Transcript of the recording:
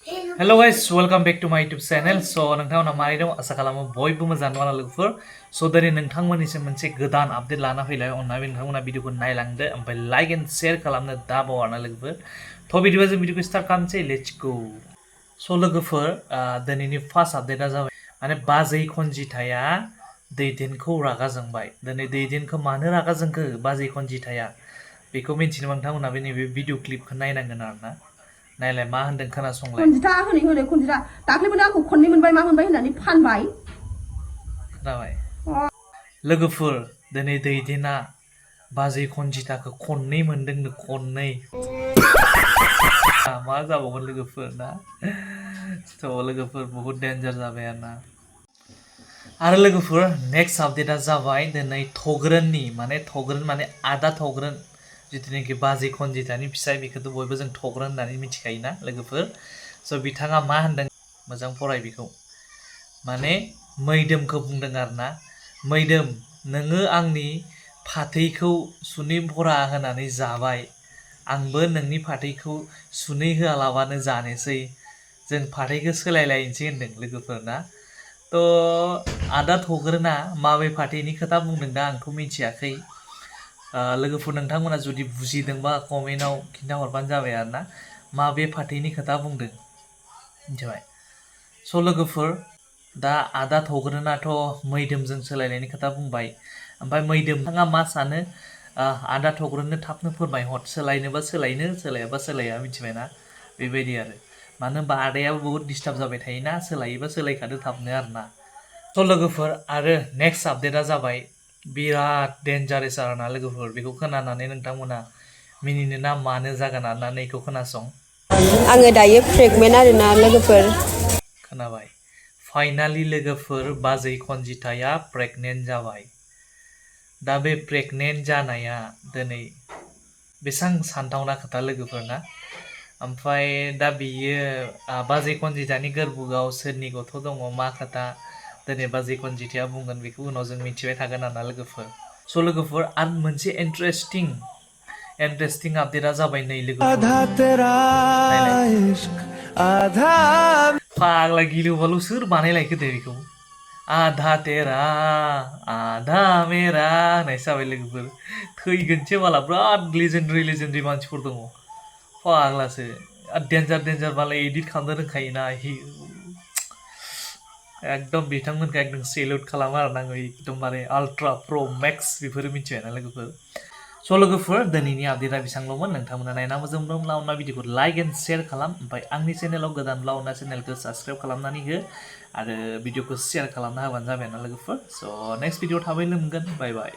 Hello guys, welcome back to my YouTube channel. So नोंथांमोना मारै दं आसा खालामो बयबो मोजां दं लोगोफोर. So दिनै नोंथांमोननिसिम मोनसे गोदान आपडेट लाना फैलाय अन्नानै नोंथांमोना भिडिअखौ नायलांदो ओमफ्राय लाइक एन्ड शेयार खालामनो दा बावा लोगोफोर. थ' बिदिबा जों भिडिअखौ स्टार्ट खालामनोसै. Let's go. So लोगोफोर दिनैनि फार्स्ट आपडेटआ जाबाय माने बाजै खनजिथाया दैदेनखौ रागा जोंबाय. दिनै दैदेनखौ मानो रागा जोंखो बाजै खनजिथाया बेखौ मिन्थिनो नोंथांमोना बे नैबे भिडिअ क्लिपखौ नायनांगोन आरोना. नायलाय मा होनदों खोनासंलाय. Konjita होनै Konjita दाख्लैबो आंखौ खननै मोनबाय मा मोनबाय होननानै फानबाय. खोनाबाय लोगोफोर दिनै दैदेना बाजै खनजिताखौ खननै मोनदोंनो खननै. मा जाबावगोन लोगोफोर ना. थ' लोगोफोर बहुत डेन्जार जाबाय आरोना. आरो लोगोफोर नेक्स्ट आपडेटआ जाबाय दिनै थग्रोननि थग्रोन माने आदा थग्रोन जिथुनाखि बाजै खनजितानि फिसाय बेखौथ' बयबो जों थग्रोन होननानै मिथिखायोना लोगोफोर. स' बिथाङा मा होनदों मोजां फराय बेखौ माने मैदोमखौ बुंदों आरोना. मैदोम नोङो आंनि फाथैखौ सुनै भरा होनानै जाबाय, आंबो नोंनि फाथैखौ सुनै होआलाबानो जानोसै, जों फाथैखौ सोलायलायनोसै होनदों लोगोफोर ना. थ' आदा थग्रोना माबे फाथैनि खोथा बुंदों दा आंथ' मिथियाखै. लोगोफोर नोंथांमोना जुदि बुजिदोंबा कमेन्टआव खिन्थाहरबानो जाबाय आरोना माबे फाथैनि खोथा बुंदों मिथिबाय. स' लोगोफोर दा आदा थग्रोनाथ' मैदोमजों सोलायनायनि खोथा बुंबाय. ओमफ्राय मैदोम नोंथाङा मा सानो आदा थग्रोननो थाबनो फोरमायहर, सोलायनोबा सोलायनो, सोलायाबा सोलाया मिथिबायना. बेबायदि आरो मानो होनबा आदायाबो बहुत डिस्टार्ब जाबाय थायोना, सोलायोबा सोलायखादो थाबनो आरोना. थ' लोगोफोर आरो नेक्स्ट आपडेटआ जाबाय बिराद डेन्जारेस आरोना लोगोफोर. बेखौ खोनानानै नोंथांमोना मिनिनो ना मानो जागोन आरोना. नैखौ खोनासं. आङो दायो प्रेगनेन्ट आरोना लोगोफोर. खोनाबाय फाइनालि लोगोफोर बाजै खनजिताया प्रेगनेन्ट जाबाय. दा बे प्रेगनेन्ट जानाया दिनै बेसेबां सानथावना खोथा लोगोफोर ना. ओमफ्राय दा बियो बाजै खनजितानि गोरबोआव सोरनि गथ' दङ मा खोथा दिनै बाजै खनजिताया बुंगोन बेखौ उनाव जों मिथिबाय थागोन आरोना लोगोफोर. स' लोगोफोर आरो मोनसे इन्टारेस्टिं आपडेटआ जाबाय नै लोगोफोर. फाग्ला गिलु बालु सोर बानायलायखो दे बेखौ. आधा तेरा आधा मेरा होननायसो जाबाय लोगोफोर. थैगोनसो माला बिराद लेजेन्डारि मानसिफोर दङ फाग्लासो. डेन्जार मालाय एडिट खालामनो रोंखायोना. एकदम बिथांमोनखौ एकदम सेलुट खालामो आरो आङो. एकदमबारे आल्ट्रा प्र' मेक्स बेफोरो मिथिबायना लोगोफोर. स' लोगोफोर दिनैनि आपडेटआ बेसेबांल'मोन. नोंथांमोना नायना मोजां मोनदोंब्ला अन्ना भिडिअखौ लाइक एन्ड शेयार खालाम. ओमफ्राय आंनि चेनेलाव गोदानब्ला अन्ना चेनेलखौ साबस्क्राइब खालामनानै हो आरो भिडिअखौ शेयार खालामना होबानो जाबाय ना लोगोफोर. स' नेक्स्ट भिडिअ थाबै लोगो मोनगोन. बाय बाय.